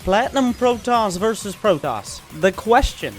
Platinum Protoss versus Protoss. The question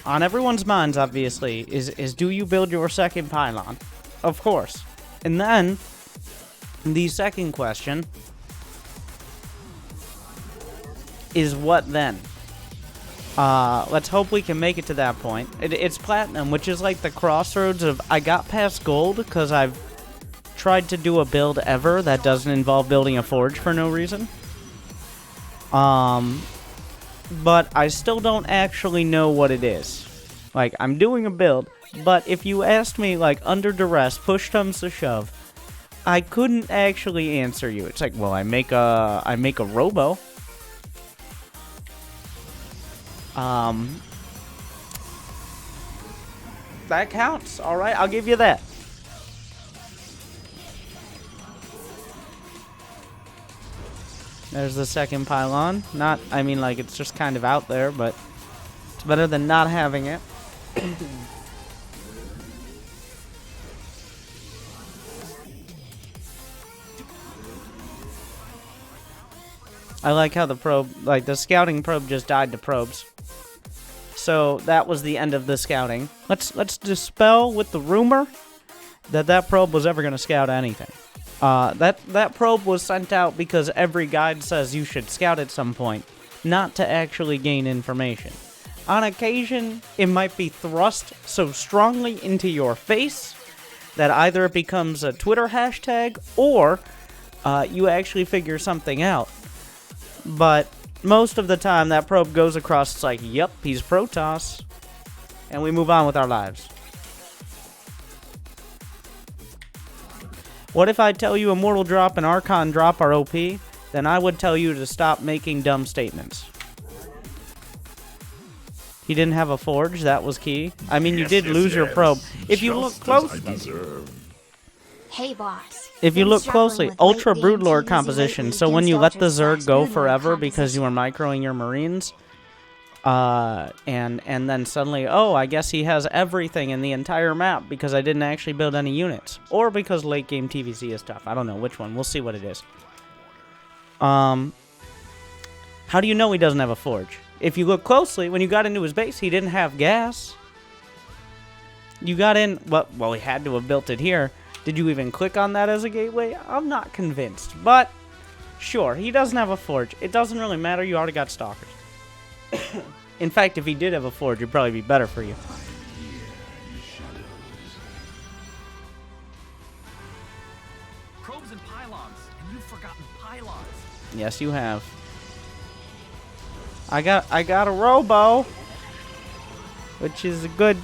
on everyone's minds, obviously, is do you build your second pylon? Of course. And then, the second question is what then? Let's hope we can make it to that point. It's Platinum, which is like the crossroads of I got past Gold because I've tried to do a build ever that doesn't involve building a forge for no reason. But I still don't actually know what it is. Like, I'm doing a build, but if you asked me, like, under duress, push comes to shove, I couldn't actually answer you. It's like, well, I make a robo. That counts, alright, I'll give you that. There's the second pylon. I mean, like, it's just kind of out there, but it's better than not having it. I like how the probe, like, the scouting probe just died to probes. So, that was the end of the scouting. Let's dispel with the rumor that probe was ever going to scout anything. That probe was sent out because every guide says you should scout at some point, not to actually gain information. On occasion, it might be thrust so strongly into your face that either it becomes a Twitter hashtag or you actually figure something out. But most of the time, that probe goes across, it's like, yep, he's Protoss, and we move on with our lives. What if I tell you Immortal Drop and Archon Drop are OP? Then I would tell you to stop making dumb statements. He didn't have a forge, that was key. I mean, you did lose your probe. If you look closely... Hey, boss. If you look closely, Ultra Broodlord composition, so when you let the Zerg go forever because you are microing your Marines, and then suddenly, oh, I guess he has everything in the entire map because I didn't actually build any units. Or because late game TVC is tough. I don't know which one. We'll see what it is. How do you know he doesn't have a forge? If you look closely, when you got into his base, he didn't have gas. You got in, well, he had to have built it here. Did you even click on that as a gateway? I'm not convinced. But, sure, he doesn't have a forge. It doesn't really matter. You already got stalkers. In fact, if he did have a forge, it'd probably be better for you. Probes and pylons, and you've forgotten pylons. Yes, you have. I got a robo, which is a good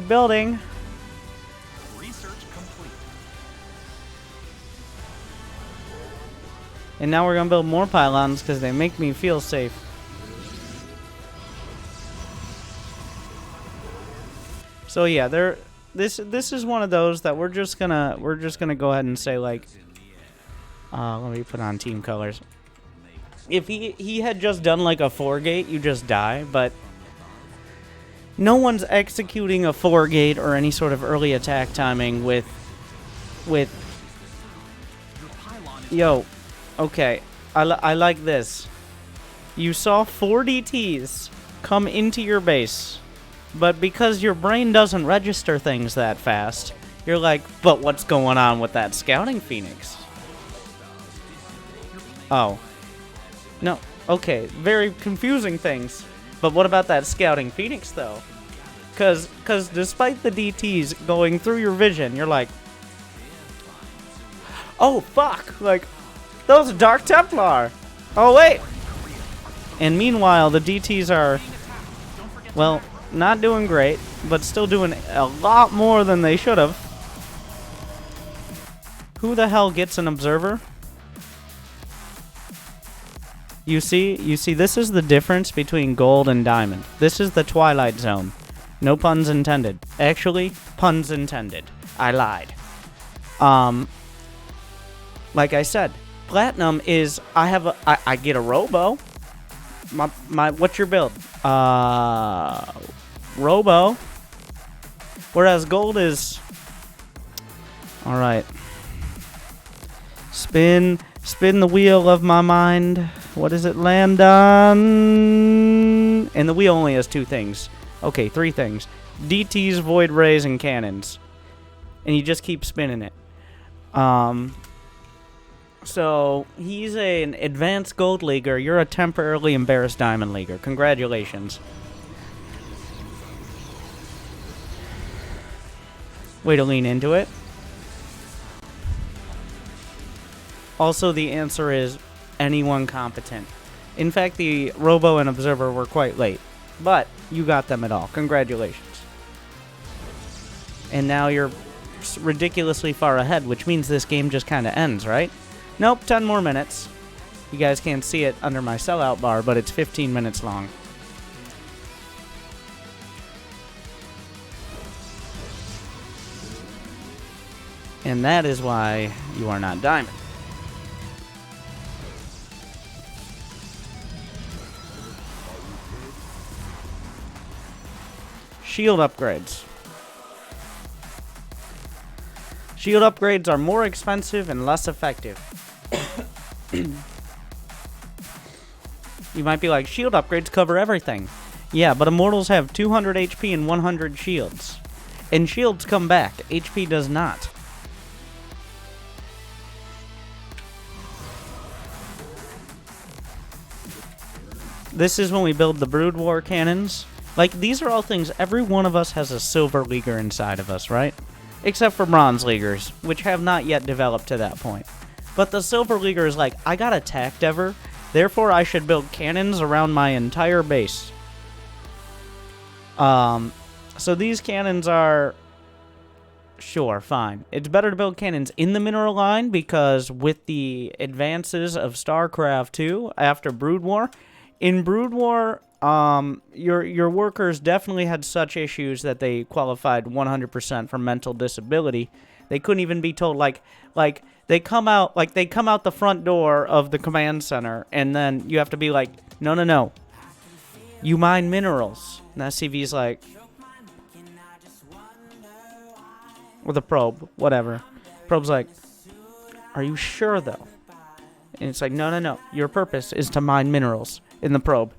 building. Research complete. And now we're gonna build more pylons because they make me feel safe. So yeah, this is one of those that we're just gonna go ahead and say, like, let me put on team colors. If he had just done like a 4-gate, you just die, but no one's executing a 4-gate or any sort of early attack timing with yo, okay, I like this. You saw 4 DTs come into your base, but because your brain doesn't register things that fast, you're like, but what's going on with that scouting phoenix? Oh. No, okay, very confusing things. But what about that scouting phoenix, though? Cause despite the DTs going through your vision, you're like, oh, fuck, like, that was a Dark Templar. Oh, wait. And meanwhile, the DTs are, well, not doing great, but still doing a lot more than they should have. Who the hell gets an observer? You see, this is the difference between gold and diamond. This is the Twilight Zone. No puns intended. Actually, puns intended. I lied. Like I said, platinum is, I get a robo. What's your build? Robo. Whereas gold is, alright. Spin the wheel of my mind. What does it land on? And the wheel only has 2 things. Okay, 3 things. DTs, void rays, and cannons. And you just keep spinning it. So, he's an advanced gold leaguer. You're a temporarily embarrassed diamond leaguer. Congratulations. Way to lean into it. Also, the answer is anyone competent. In fact, the Robo and Observer were quite late. But you got them at all. Congratulations. And now you're ridiculously far ahead, which means this game just kind of ends, right? Nope, 10 more minutes. You guys can't see it under my sellout bar, but it's 15 minutes long. And that is why you are not diamond. Shield upgrades. Shield upgrades are more expensive and less effective. You might be like, shield upgrades cover everything. Yeah, but immortals have 200 HP and 100 shields. And shields come back. HP does not. This is when we build the Brood War cannons. Like, these are all things, every one of us has a Silver Leaguer inside of us, right? Except for Bronze Leaguers, which have not yet developed to that point. But the Silver Leaguer is like, I got attacked ever, therefore I should build cannons around my entire base. So these cannons are... Sure, fine. It's better to build cannons in the mineral line, because with the advances of StarCraft 2 after Brood War, in Brood War, your workers definitely had such issues that they qualified 100% for mental disability. They couldn't even be told, like they come out the front door of the command center, and then you have to be like, no, you mine minerals. And SCV's like, or the probe, whatever. Probe's like, are you sure though? And it's like, no, your purpose is to mine minerals. In the probe.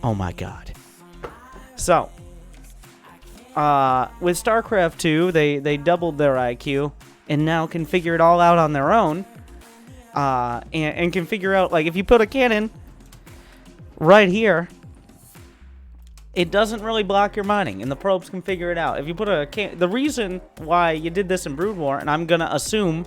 Oh my god. So, with StarCraft 2, they doubled their IQ and now can figure it all out on their own. And can figure out, like, if you put a cannon right here, it doesn't really block your mining, and the probes can figure it out. If you put the reason why you did this in Brood War, and I'm gonna assume,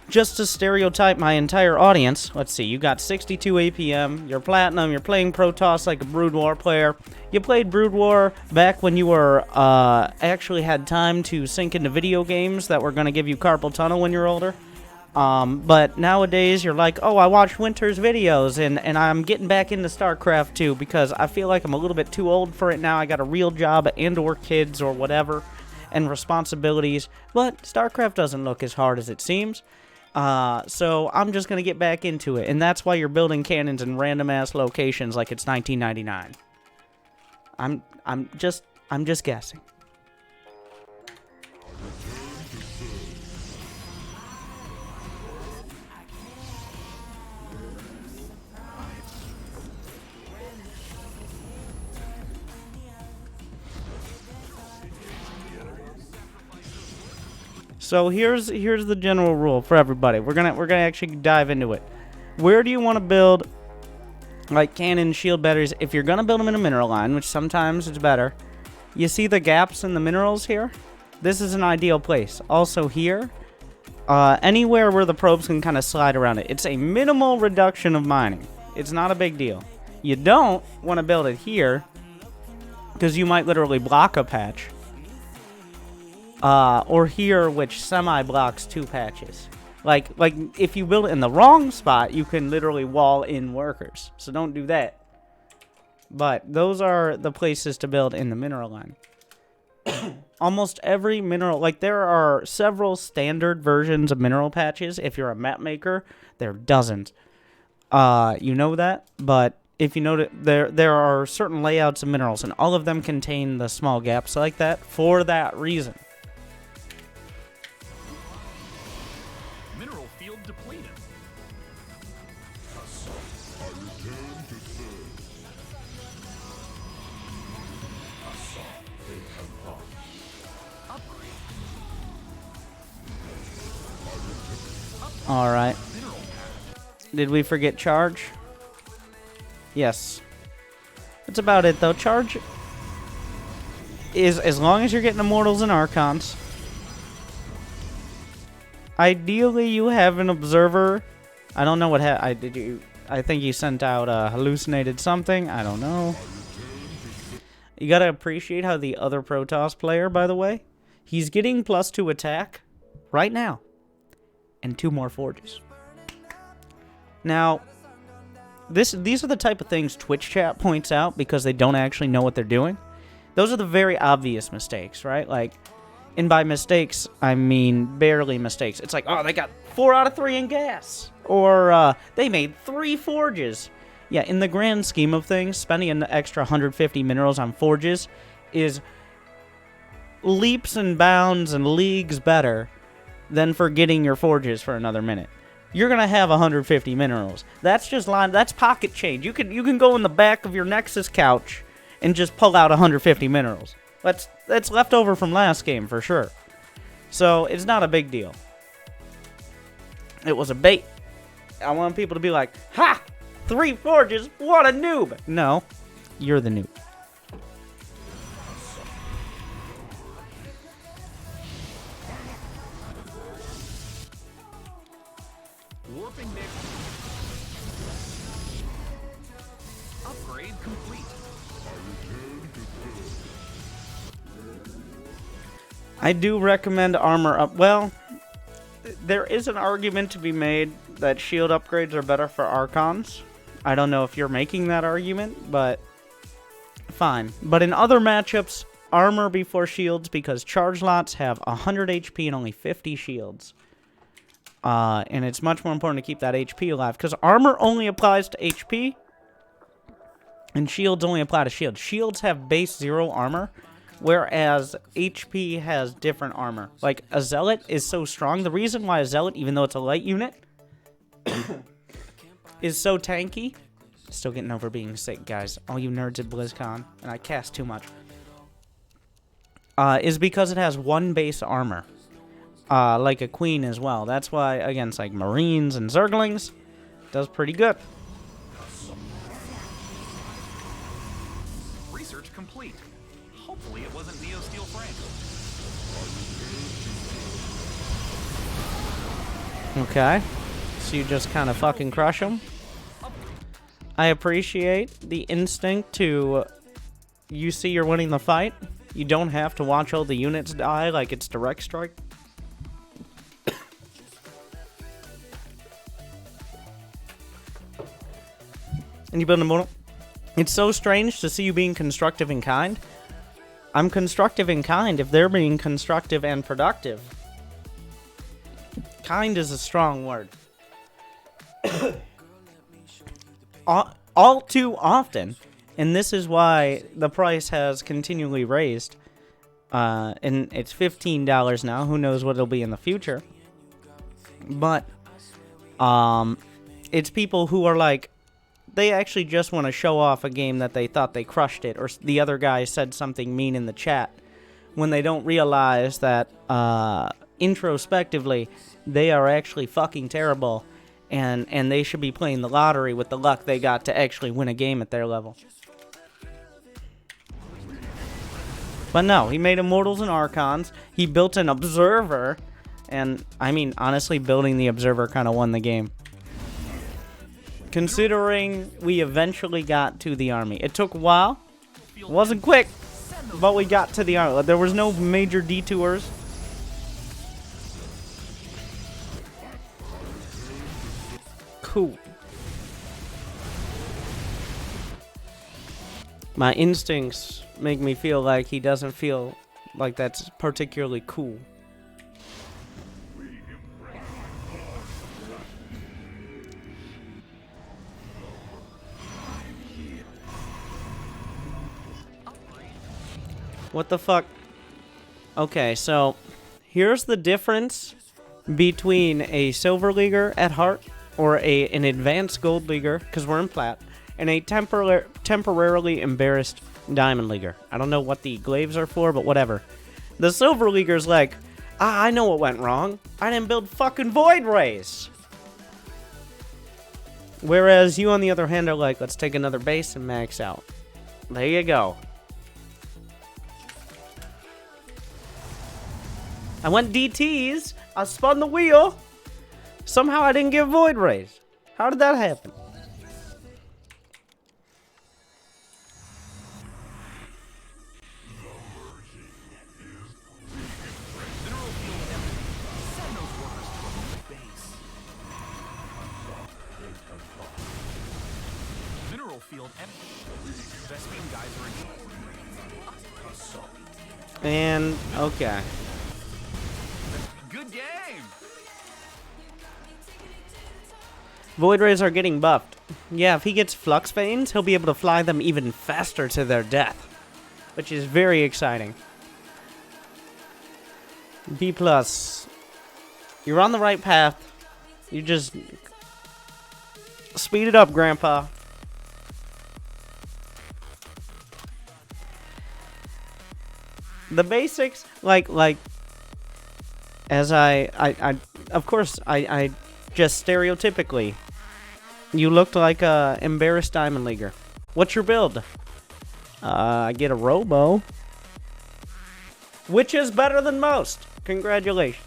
just to stereotype my entire audience, let's see, you got 62 APM, you're Platinum, you're playing Protoss like a Brood War player. You played Brood War back when you were, actually had time to sink into video games that were going to give you carpal tunnel when you're older. But nowadays, you're like, oh, I watched Winter's videos, and I'm getting back into StarCraft 2 because I feel like I'm a little bit too old for it now. I got a real job and or kids or whatever, and responsibilities. But StarCraft doesn't look as hard as it seems. So I'm just going to get back into it. And that's why you're building cannons in random-ass locations like it's 1999. I'm just guessing. So here's the general rule for everybody. We're gonna actually dive into it. Where do you want to build like cannon shield batteries? If you're gonna build them in a mineral line, which sometimes it's better, you see the gaps in the minerals here? This is an ideal place. Also here, anywhere where the probes can kind of slide around it. It's a minimal reduction of mining. It's not a big deal. You don't want to build it here because you might literally block a patch. Or here, which semi-blocks 2 patches. Like if you build it in the wrong spot, you can literally wall in workers. So don't do that. But those are the places to build in the mineral line. Almost every mineral, like there are several standard versions of mineral patches. If you're a map maker, there are dozens. You know that, but if you know that there are certain layouts of minerals, and all of them contain the small gaps like that for that reason. Alright. Did we forget charge? Yes. That's about it, though. Charge is, as long as you're getting Immortals and Archons. Ideally, you have an Observer. I don't know what I think you sent out a hallucinated something. I don't know. You gotta appreciate how the other Protoss player, by the way, he's getting +2 attack right now. And 2 more forges. Now, these are the type of things Twitch chat points out because they don't actually know what they're doing. Those are the very obvious mistakes, right? Like, and by mistakes, I mean barely mistakes. It's like, oh, they got 4 out of 3 in gas. Or they made 3 forges. Yeah, in the grand scheme of things, spending an extra 150 minerals on forges is leaps and bounds and leagues better than forgetting your forges for another minute. You're gonna have 150 minerals. That's just that's pocket change. You can go in the back of your Nexus couch and just pull out 150 minerals. That's left over from last game for sure. So it's not a big deal. It was a bait. I want people to be like, ha! 3 forges, what a noob! No, you're the noob. Warping mix. Upgrade complete. I do recommend armor up. Well, there is an argument to be made that shield upgrades are better for Archons. I don't know if you're making that argument, but fine. But in other matchups, armor before shields because charge lots have 100 HP and only 50 shields. And it's much more important to keep that HP alive because armor only applies to HP and shields only apply to shields. Shields have base 0 armor, whereas HP has different armor. Like, a Zealot is so strong. The reason why a Zealot, even though it's a light unit, is so tanky. Still getting over being sick, guys. All you nerds at BlizzCon, and I cast too much. Is because it has 1 base armor. Like a queen as well. That's why, against like Marines and Zerglings, does pretty good. Research complete. Hopefully it wasn't Neo Steel Frank. Okay. So you just kind of fucking crush them. I appreciate the instinct to... You see you're winning the fight. You don't have to watch all the units die like it's direct strike. And you build a model. It's so strange to see you being constructive and kind. I'm constructive and kind if they're being constructive and productive. Kind is a strong word. All too often, and this is why the price has continually raised, and it's $15 now. Who knows what it'll be in the future? But it's people who are like, they actually just want to show off a game that they thought they crushed it, or the other guy said something mean in the chat, when they don't realize that introspectively they are actually fucking terrible. And they should be playing the lottery with the luck they got to actually win a game at their level. But no, he made Immortals and Archons. He built an Observer. And, I mean, honestly, building the Observer kind of won the game. Considering we eventually got to the army. It took a while. It wasn't quick. But we got to the army. There was no major detours. Cool. My instincts make me feel like he doesn't feel like that's particularly cool. What the fuck? Okay, so here's the difference between a Silver Leaguer at heart or an advanced Gold Leaguer, because we're in Plat, and a temporarily embarrassed Diamond Leaguer. I don't know what the glaives are for, but whatever. The Silver Leaguer's like, I know what went wrong. I didn't build fucking Void Rays. Whereas you, on the other hand, are like, let's take another base and max out. There you go. I went DTs. I spun the wheel. Somehow I didn't get Void Rays. How did that happen? Mineral field empty. Vespene geyser in. And, okay. Good game. Void Rays are getting buffed. Yeah, if he gets Flux Veins, he'll be able to fly them even faster to their death. Which is very exciting. B+. You're on the right path. You just... speed it up, Grandpa. The basics, like, as I of course, I just stereotypically, you looked like a embarrassed Diamond Leaguer. What's your build? I get a Robo, which is better than most. Congratulations.